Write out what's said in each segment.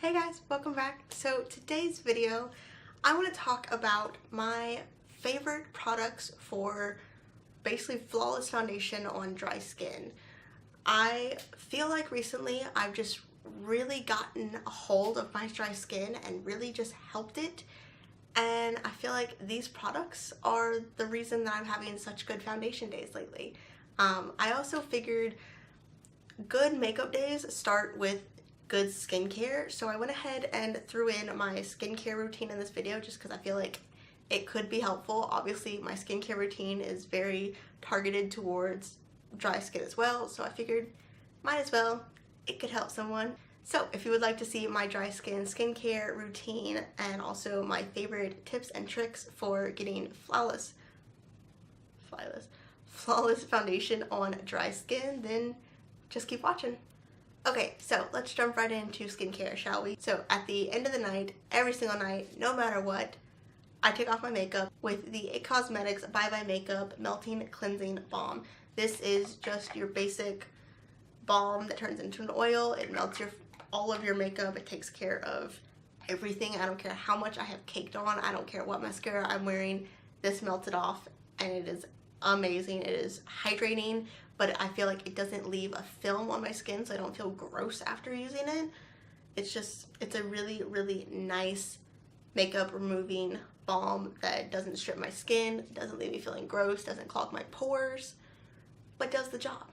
Hey guys, welcome back. So today's video, I want to talk about my favorite products for basically flawless foundation on dry skin. I feel like recently I've just really gotten a hold of my dry skin and really just helped it. And I feel like these products are the reason that I'm having such good foundation days lately. I also figured good makeup days start with good skincare, so I went ahead and threw in my skincare routine in this video just because I feel like it could be helpful. Obviously my skincare routine is very targeted towards dry skin as well, so I figured might as well, it could help someone. So if you would like to see my dry skin skincare routine and also my favorite tips and tricks for getting flawless foundation on dry skin, then just keep watching. Okay, so let's jump right into skincare, shall we? So at the end of the night, every single night, no matter what, I take off my makeup with the IT Cosmetics Bye Bye Makeup Melting Cleansing Balm. This is just your basic balm that turns into an oil. It melts all of your makeup. It takes care of everything. I don't care how much I have caked on. I don't care what mascara I'm wearing. This melts it off and it is amazing. It is hydrating, but I feel like it doesn't leave a film on my skin, so I don't feel gross after using it. It's a really, really nice makeup removing balm that doesn't strip my skin, doesn't leave me feeling gross, doesn't clog my pores, but does the job.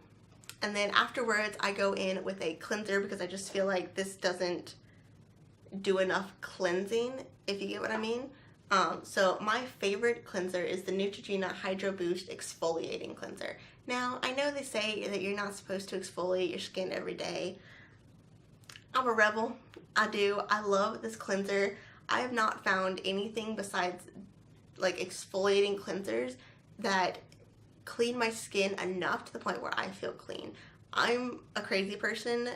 And then afterwards I go in with a cleanser because I just feel like this doesn't do enough cleansing, if you get what I mean. So my favorite cleanser is the Neutrogena Hydra Boost Exfoliating Cleanser. Now, I know they say that you're not supposed to exfoliate your skin every day. I'm a rebel. I love this cleanser. I have not found anything besides like exfoliating cleansers that clean my skin enough to the point where I feel clean. I'm a crazy person.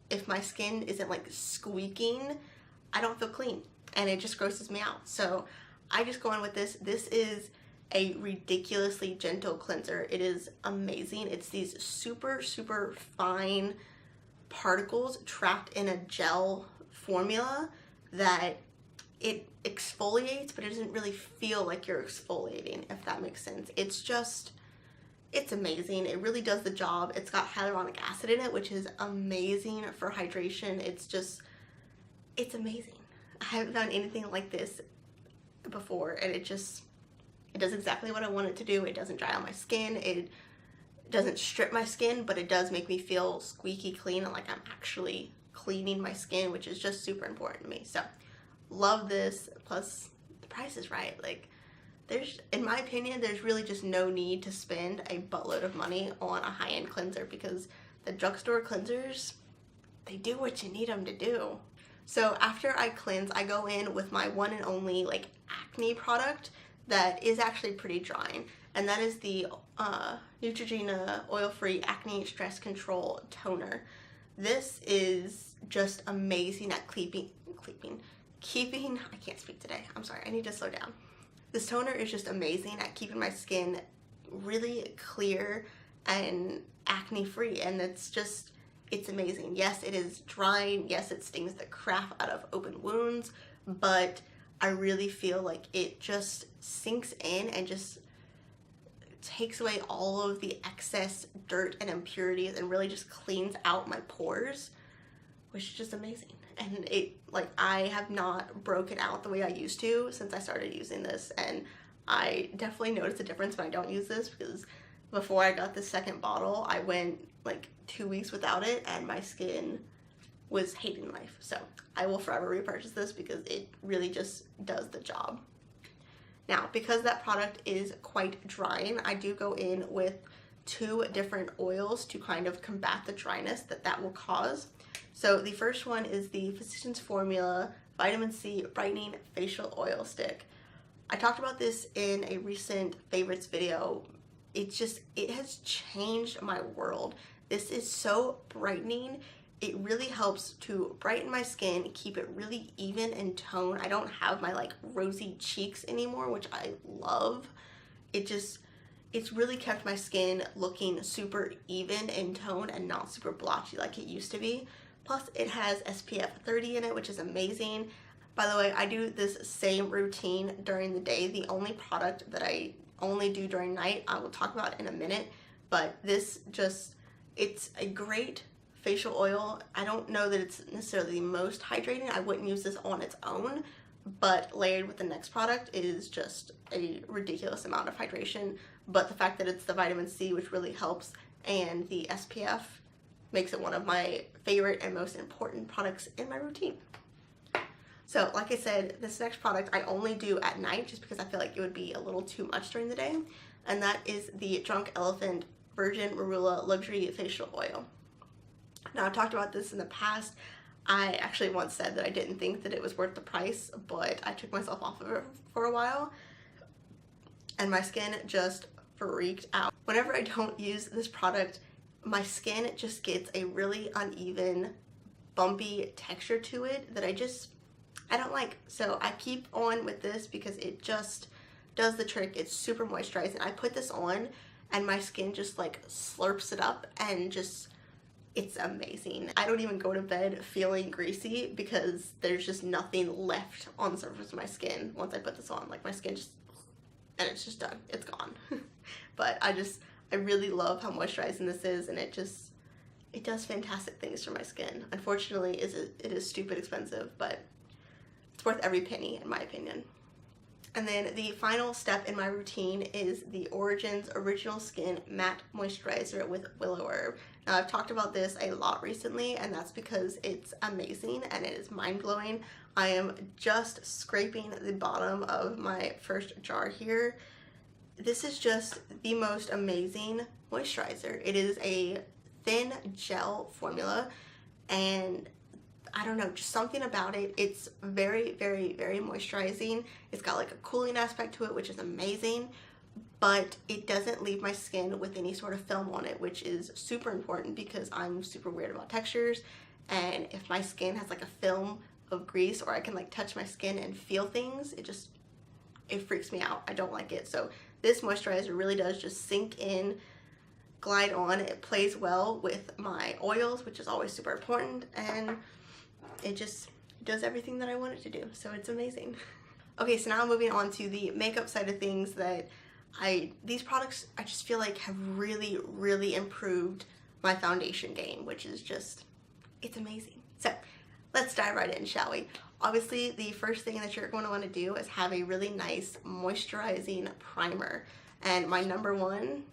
If my skin isn't like squeaking, I don't feel clean and it just grosses me out. So I just go in with this. This is a ridiculously gentle cleanser. It is amazing. It's these super, super fine particles trapped in a gel formula that it exfoliates, but it doesn't really feel like you're exfoliating, if that makes sense. It's amazing. It really does the job. It's got hyaluronic acid in it, which is amazing for hydration. It's amazing. I haven't found anything like this before, and it does exactly what I want it to do. It doesn't dry out my skin. It doesn't strip my skin, but it does make me feel squeaky clean and like I'm actually cleaning my skin, which is just super important to me. So love this, plus the price is right. Like in my opinion, there's really just no need to spend a buttload of money on a high-end cleanser because the drugstore cleansers, they do what you need them to do. So after I cleanse, I go in with my one and only like acne product that is actually pretty drying, and that is the Neutrogena Oil-Free Acne Stress Control Toner. This is just amazing at keeping, I can't speak today, I'm sorry, I need to slow down. This toner is just amazing at keeping my skin really clear and acne free, and it's amazing. Yes, it is drying, yes, it stings the crap out of open wounds, but I really feel like it just sinks in and just takes away all of the excess dirt and impurities and really just cleans out my pores, which is just amazing. And I have not broken out the way I used to since I started using this, and I definitely noticed a difference when I don't use this, because before I got the second bottle I went like 2 weeks without it and my skin was hating life. So I will forever repurchase this because it really just does the job. Now, because that product is quite drying, I do go in with 2 different oils to kind of combat the dryness that will cause. So the first one is the Physicians Formula Vitamin C Brightening Facial Oil Stick. I talked about this in a recent favorites video. It has changed my world. This is so brightening. It really helps to brighten my skin, keep it really even in tone. I don't have my like rosy cheeks anymore, which I love. It's really kept my skin looking super even in tone and not super blotchy like it used to be. Plus it has SPF 30 in it, which is amazing. By the way, I do this same routine during the day. The only product that I only do during night, I will talk about in a minute, but this just, it's a great facial oil. I don't know that it's necessarily the most hydrating. I wouldn't use this on its own, but layered with the next product is just a ridiculous amount of hydration. But the fact that it's the vitamin C, which really helps, and the SPF makes it one of my favorite and most important products in my routine. So like I said, this next product I only do at night just because I feel like it would be a little too much during the day, and that is the Drunk Elephant Virgin Marula Luxury Facial Oil. Now, I've talked about this in the past. I actually once said that I didn't think that it was worth the price, but I took myself off of it for a while and my skin just freaked out. Whenever I don't use this product, my skin just gets a really uneven, bumpy texture to it that I don't like. So I keep on with this because it just does the trick. It's super moisturizing. I put this on and my skin just like slurps it up and just, it's amazing. I don't even go to bed feeling greasy because there's just nothing left on the surface of my skin once I put this on. Like my skin just, and it's just done. It's gone. But I really love how moisturizing this is, and it does fantastic things for my skin. Unfortunately, it is stupid expensive, but it's worth every penny in my opinion. And then the final step in my routine is the Origins Original Skin Matte Moisturizer with Willow Herb. Now, I've talked about this a lot recently, and that's because it's amazing and it is mind-blowing. I am just scraping the bottom of my first jar here. This is just the most amazing moisturizer. It is a thin gel formula, and I don't know, just something about it. It's very, very, very moisturizing. It's got like a cooling aspect to it, which is amazing, but it doesn't leave my skin with any sort of film on it, which is super important because I'm super weird about textures. And if my skin has like a film of grease, or I can like touch my skin and feel things, it freaks me out. I don't like it. So this moisturizer really does just sink in, glide on. It plays well with my oils, which is always super important, and it just does everything that I want it to do. So it's amazing. Okay, so now moving on to the makeup side of things, that these products I just feel like have really, really improved my foundation game, which is just, it's amazing. So let's dive right in, shall we? Obviously, the first thing that you're going to want to do is have a really nice moisturizing primer. And my number one,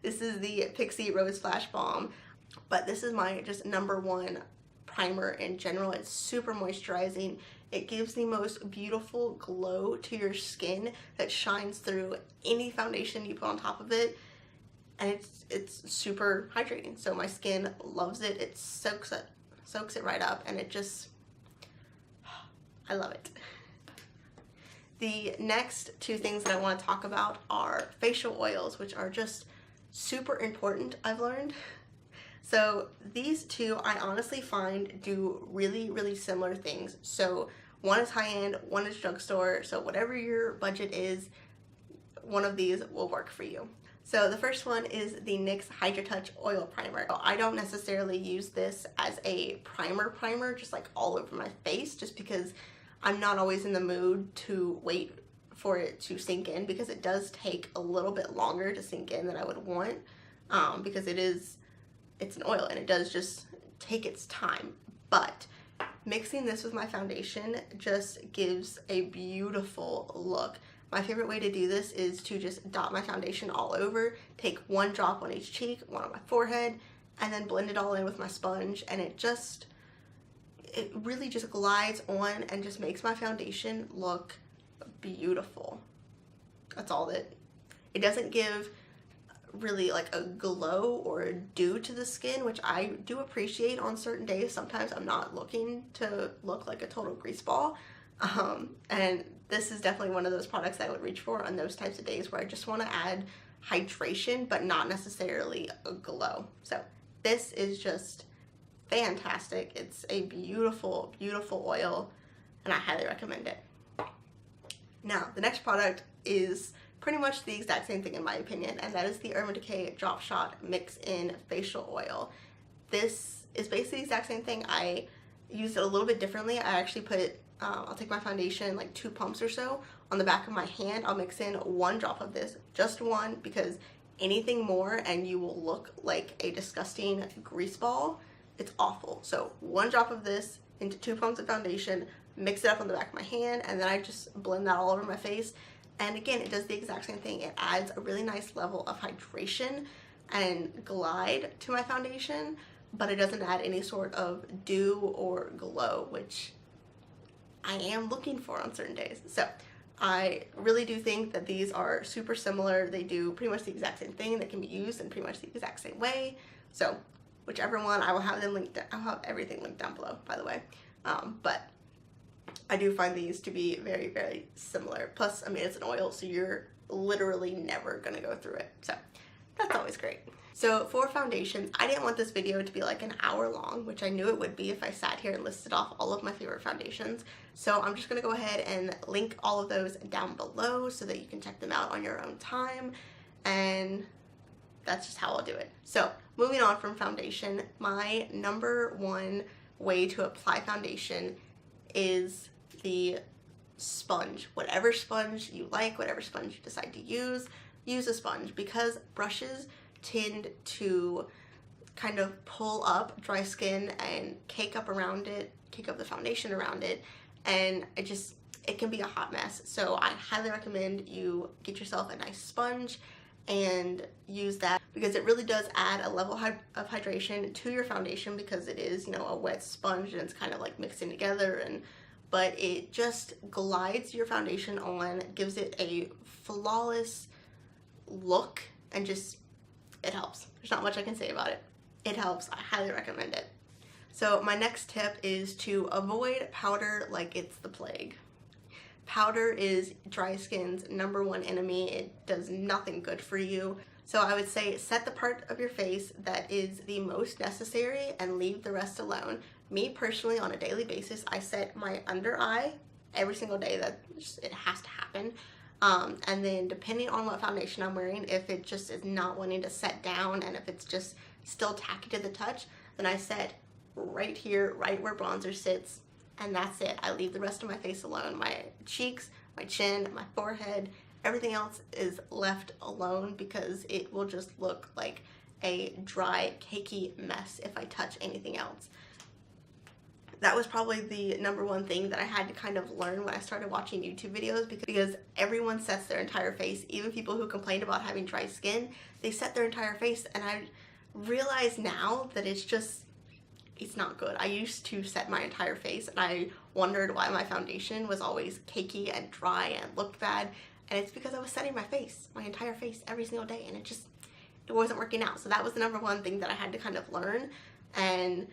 this is the Pixi Rose Flash Balm, but this is my just number one primer in general. It's super moisturizing. It gives the most beautiful glow to your skin that shines through any foundation you put on top of it, and it's super hydrating. So my skin loves it. It soaks it right up, and it just, I love it. The next two things that I want to talk about are facial oils, which are just super important, I've learned. So these two I honestly find do really, really similar things. So one is high-end, one is drugstore. So whatever your budget is, one of these will work for you. So the first one is the NYX Hydra-Touch Oil Primer. I don't necessarily use this as a primer, just like all over my face, just because I'm not always in the mood to wait for it to sink in, because it does take a little bit longer to sink in than I would want, because it's an oil and it does just take its time. But mixing this with my foundation just gives a beautiful look. My favorite way to do this is to just dot my foundation all over, take one drop on each cheek, one on my forehead, and then blend it all in with my sponge, and it really just glides on and just makes my foundation look beautiful. That's all that. It doesn't give really like a glow or a dew to the skin, which I do appreciate on certain days. Sometimes I'm not looking to look like a total grease ball, and this is definitely one of those products I would reach for on those types of days where I just want to add hydration but not necessarily a glow. So this is just fantastic. It's a beautiful, beautiful oil, and I highly recommend it. Now, the next product is pretty much the exact same thing in my opinion, and that is the Urban Decay Drop Shot Mix In Facial Oil. This is basically the exact same thing. I used it a little bit differently. I actually put, I'll take my foundation, like 2 pumps or so, on the back of my hand. I'll mix in 1 drop of this, just 1, because anything more and you will look like a disgusting grease ball. It's awful. So 1 drop of this into 2 pumps of foundation, mix it up on the back of my hand, and then I just blend that all over my face. And again, it does the exact same thing. It adds a really nice level of hydration and glide to my foundation, but it doesn't add any sort of dew or glow, which I am looking for on certain days. So I really do think that these are super similar. They do pretty much the exact same thing. They can be used in pretty much the exact same way. So whichever one, I will have them linked. I'll have everything linked down below, by the way. But I do find these to be very, very similar. Plus, I mean, it's an oil, so you're literally never gonna go through it. So that's always great. So for foundations, I didn't want this video to be like an hour long, which I knew it would be if I sat here and listed off all of my favorite foundations. So I'm just gonna go ahead and link all of those down below so that you can check them out on your own time. And that's just how I'll do it. So moving on from foundation, my number 1 way to apply foundation is the sponge. Whatever sponge you like, whatever sponge you decide to use a sponge, because brushes tend to kind of pull up dry skin and cake up the foundation around it, and it can be a hot mess. So I highly recommend you get yourself a nice sponge and use that, because it really does add a level of hydration to your foundation, because it is, you know, a wet sponge and it's kind of like mixing together, but it just glides your foundation on, gives it a flawless look, and just, it helps. There's not much I can say about it. It helps. I highly recommend it. So my next tip is to avoid powder like it's the plague. Powder is dry skin's number 1 enemy. It does nothing good for you. So I would say set the part of your face that is the most necessary and leave the rest alone. Me personally, on a daily basis, I set my under eye every single day. It has to happen. And then depending on what foundation I'm wearing, if it just is not wanting to set down and if it's just still tacky to the touch, then I set right here, right where bronzer sits, and that's it. I leave the rest of my face alone. My cheeks, my chin, my forehead, everything else is left alone, because it will just look like a dry, cakey mess if I touch anything else. That was probably the number 1 thing that I had to kind of learn when I started watching YouTube videos, because everyone sets their entire face. Even people who complained about having dry skin, they set their entire face, and I realize now that it's not good. I used to set my entire face, and I wondered why my foundation was always cakey and dry and looked bad, and it's because I was setting my entire face every single day, and it wasn't working out. So that was the number 1 thing that I had to kind of learn, and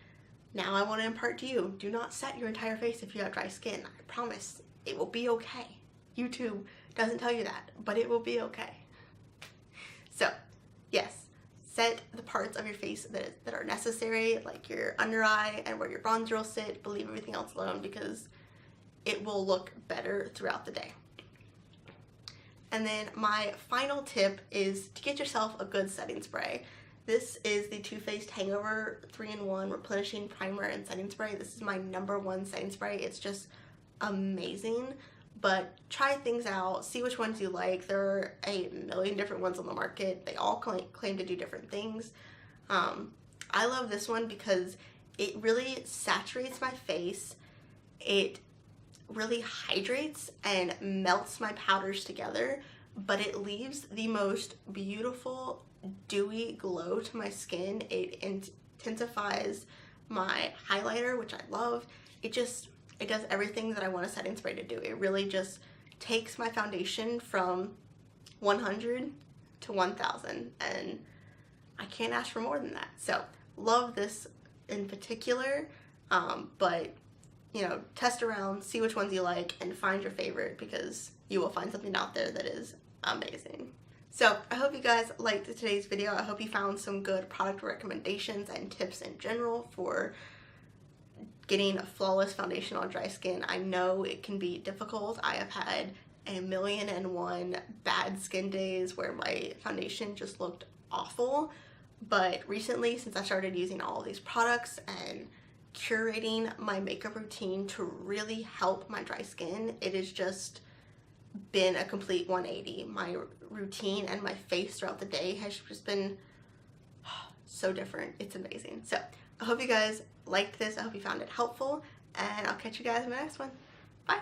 now I want to impart to you, do not set your entire face if you have dry skin. I promise it will be okay. YouTube doesn't tell you that, but it will be okay. So yes, set the parts of your face that are necessary, like your under eye and where your bronzer will sit, but leave everything else alone, because it will look better throughout the day. And then my final tip is to get yourself a good setting spray. This is the Too Faced Hangover 3-in-1 Replenishing Primer and Setting Spray. This is my number 1 setting spray. It's just amazing, but try things out, see which ones you like. There are a million different ones on the market. They all claim to do different things. I love this one because it really saturates my face. It really hydrates and melts my powders together, but it leaves the most beautiful dewy glow to my skin. It intensifies my highlighter, which I love. It does everything that I want a setting spray to do. It really just takes my foundation from 100 to 1000, and I can't ask for more than that. So love this in particular, but you know, test around, see which ones you like, and find your favorite, because you will find something out there that is amazing. So I hope you guys liked today's video. I hope you found some good product recommendations and tips in general for getting a flawless foundation on dry skin. I know it can be difficult. I have had 1,000,001 bad skin days where my foundation just looked awful, But recently, since I started using all of these products and curating my makeup routine to really help my dry skin, it has just been a complete 180. My routine and my face throughout the day has just been so different. It's amazing. So I hope you guys liked this. I hope you found it helpful, and I'll catch you guys in the next one. Bye.